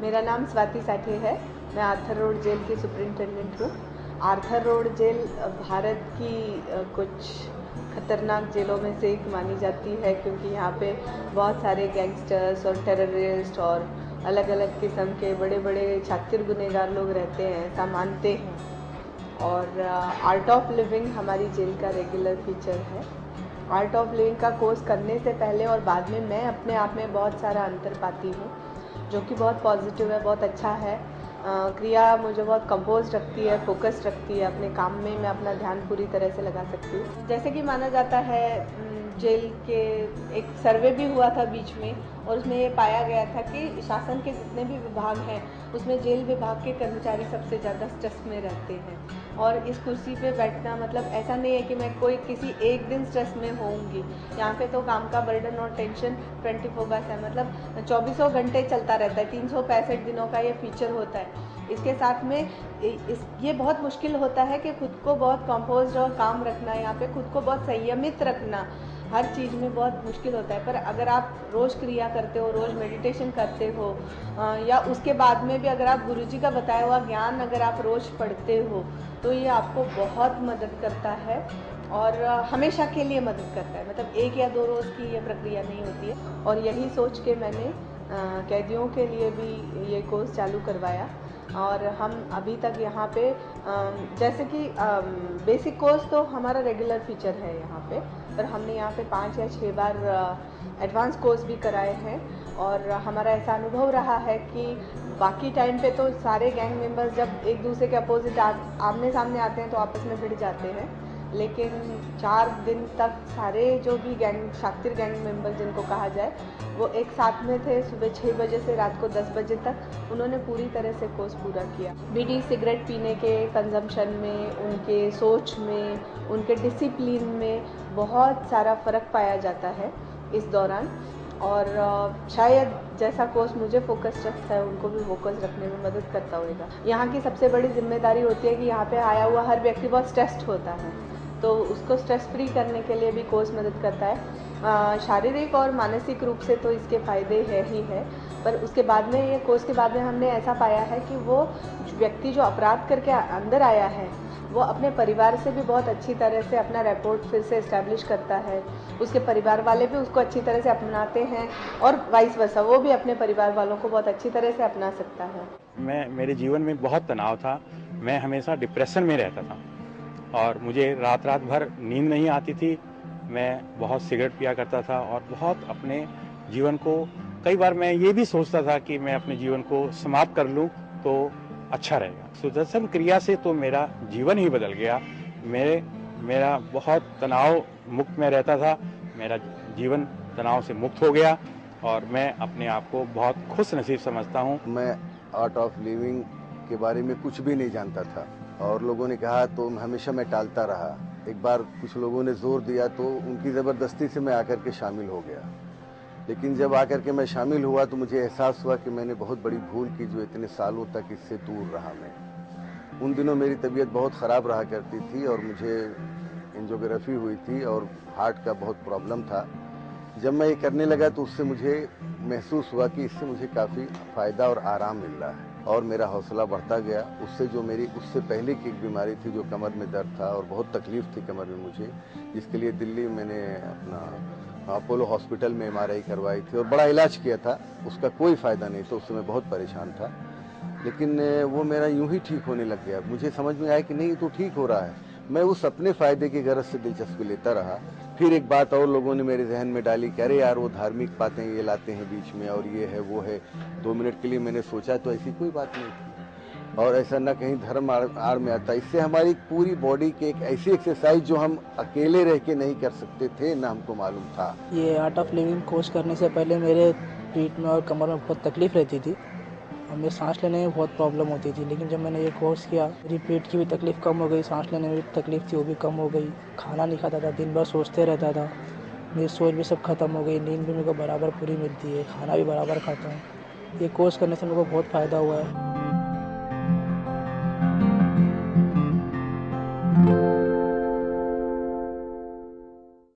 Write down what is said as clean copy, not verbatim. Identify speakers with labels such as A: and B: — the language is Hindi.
A: मेरा नाम स्वाति साठे है। मैं आर्थर रोड जेल की सुपरिंटेंडेंट हूँ। आर्थर रोड जेल भारत की कुछ खतरनाक जेलों में से एक मानी जाती है, क्योंकि यहाँ पे बहुत सारे गैंगस्टर्स और टेररिस्ट और अलग अलग किस्म के बड़े बड़े शातिर गुनहगार लोग रहते हैं, ऐसा मानते हैं। और आर्ट ऑफ लिविंग हमारी जेल का रेगुलर फीचर है। आर्ट ऑफ लिविंग का कोर्स करने से पहले और बाद में मैं अपने आप में बहुत सारा अंतर पाती हूँ, जो कि बहुत पॉजिटिव है, बहुत अच्छा है। क्रिया मुझे बहुत कंपोज रखती है, फोकस रखती है। अपने काम में मैं अपना ध्यान पूरी तरह से लगा सकती हूँ। जैसे कि माना जाता है, जेल के एक सर्वे भी हुआ था बीच में, और उसमें ये पाया गया था कि शासन के जितने भी विभाग हैं उसमें जेल विभाग के कर्मचारी सबसे ज़्यादा स्ट्रेस में रहते हैं। और इस कुर्सी पे बैठना मतलब ऐसा नहीं है कि मैं कोई किसी एक दिन स्ट्रेस में होऊंगी। यहाँ पे तो काम का बर्डन और टेंशन 24/7 मतलब 24 घंटे चलता रहता है। 365 दिनों का ये फीचर होता है। इसके साथ में ये बहुत मुश्किल होता है कि खुद को बहुत कंपोज्ड और काम रखना, यहाँ पे खुद को बहुत संयमित रखना हर चीज़ में बहुत मुश्किल होता है। पर अगर आप रोज़ क्रिया करते हो, रोज़ मेडिटेशन करते हो, या उसके बाद में भी अगर आप गुरुजी का बताया हुआ ज्ञान अगर आप रोज़ पढ़ते हो, तो ये आपको बहुत मदद करता है और हमेशा के लिए मदद करता है। मतलब 1 या 2 रोज़ की ये प्रक्रिया नहीं होती है। और यही सोच के मैंने कैदियों के लिए भी ये कोर्स चालू करवाया। और हम अभी तक यहाँ पे जैसे कि बेसिक कोर्स तो हमारा रेगुलर फीचर है यहाँ पे, पर हमने यहाँ पे 5 या 6 बार एडवांस कोर्स भी कराए हैं। और हमारा ऐसा अनुभव रहा है कि बाकी टाइम पे तो सारे गैंग मेंबर्स जब एक दूसरे के अपोजिट आमने सामने आते हैं तो आपस में भिड़ जाते हैं, लेकिन 4 दिन तक सारे जो भी शातिर गैंग मेंबर जिनको कहा जाए, वो एक साथ में थे। सुबह 6 बजे से रात को 10 बजे तक उन्होंने पूरी तरह से कोर्स पूरा किया। बीड़ी सिगरेट पीने के कंजम्पशन में, उनके सोच में, उनके डिसिप्लिन में बहुत सारा फ़र्क पाया जाता है इस दौरान। और शायद जैसा कोर्स मुझे फोकस रखता है उनको भी फोकस रखने में मदद करता होगा। यहाँ की सबसे बड़ी जिम्मेदारी होती है कि यहाँ पे आया हुआ हर व्यक्ति बहुत स्ट्रेस्ड होता है, तो उसको स्ट्रेस फ्री करने के लिए भी कोर्स मदद करता है। शारीरिक और मानसिक रूप से तो इसके फ़ायदे है ही है, पर उसके बाद में ये कोर्स के बाद में हमने ऐसा पाया है कि वो व्यक्ति जो अपराध करके अंदर आया है, वो अपने परिवार से भी बहुत अच्छी तरह से अपना रैपोर्ट फिर से इस्टेब्लिश करता है। उसके परिवार वाले भी उसको अच्छी तरह से अपनाते हैं और वाइस वर्सा, वो भी अपने परिवार वालों को बहुत अच्छी तरह से अपना सकता है।
B: मेरे जीवन में बहुत तनाव था। मैं हमेशा डिप्रेशन में रहता था और मुझे रात भर नींद नहीं आती थी। मैं बहुत सिगरेट पिया करता था और बहुत अपने जीवन को, कई बार मैं ये भी सोचता था कि मैं अपने जीवन को समाप्त कर लूं तो अच्छा रहेगा। सुदर्शन क्रिया से तो मेरा जीवन ही बदल गया। मेरा बहुत तनाव मुक्त में रहता था। मेरा जीवन तनाव से मुक्त हो गया और मैं अपने आप को बहुत खुश नसीब समझता हूँ।
C: मैं आर्ट ऑफ लिविंग के बारे में कुछ भी नहीं जानता था और लोगों ने कहा तो हमेशा मैं टालता रहा। एक बार कुछ लोगों ने जोर दिया तो उनकी ज़बरदस्ती से मैं आकर के शामिल हो गया। लेकिन जब आकर के मैं शामिल हुआ तो मुझे एहसास हुआ कि मैंने बहुत बड़ी भूल की, जो इतने सालों तक इससे दूर रहा। मैं उन दिनों मेरी तबीयत बहुत ख़राब रहा करती थी और मुझे एंजियोग्राफी हुई थी और हार्ट का बहुत प्रॉब्लम था। जब मैं ये करने लगा तो उससे मुझे महसूस हुआ कि इससे मुझे काफ़ी फ़ायदा और आराम मिल रहा है और मेरा हौसला बढ़ता गया। उससे पहले की एक बीमारी थी जो कमर में दर्द था और बहुत तकलीफ़ थी कमर में मुझे, जिसके लिए दिल्ली मैंने अपना अपोलो हॉस्पिटल में MRI करवाई थी और बड़ा इलाज किया था। उसका कोई फ़ायदा नहीं था, उससे मैं बहुत परेशान था। लेकिन वो मेरा यूं ही ठीक होने लग गया। मुझे समझ में आया कि नहीं, तो ठीक हो रहा है। मैं उस अपने फ़ायदे की गरज से दिलचस्पी लेता रहा। फिर एक बात और लोगों ने मेरे जहन में डाली कि अरे यार, वो धार्मिक बातें ये लाते हैं बीच में और ये है वो है। 2 मिनट के लिए मैंने सोचा तो ऐसी कोई बात नहीं थी और ऐसा न कहीं धर्म आड़ में आता। इससे हमारी पूरी बॉडी की एक ऐसी एक्सरसाइज जो हम अकेले रह के नहीं कर सकते थे, ना हमको मालूम था।
D: ये आर्ट ऑफ लिविंग कोर्स करने से पहले मेरे पीठ में और कमर में बहुत तकलीफ़ रहती थी और मेरे सांस लेने में बहुत प्रॉब्लम होती थी। लेकिन जब मैंने ये कोर्स किया, मेरी पेट की भी तकलीफ़ कम हो गई, सांस लेने में भी तकलीफ़ थी वो भी कम हो गई। खाना नहीं खाता था, दिन भर सोचते रहता था। मेरी सोच भी सब खत्म हो गई, नींद भी मेरे को बराबर पूरी मिलती है, खाना भी बराबर खाता हूँ। ये कोर्स करने से मेरे को बहुत फ़ायदा हुआ है।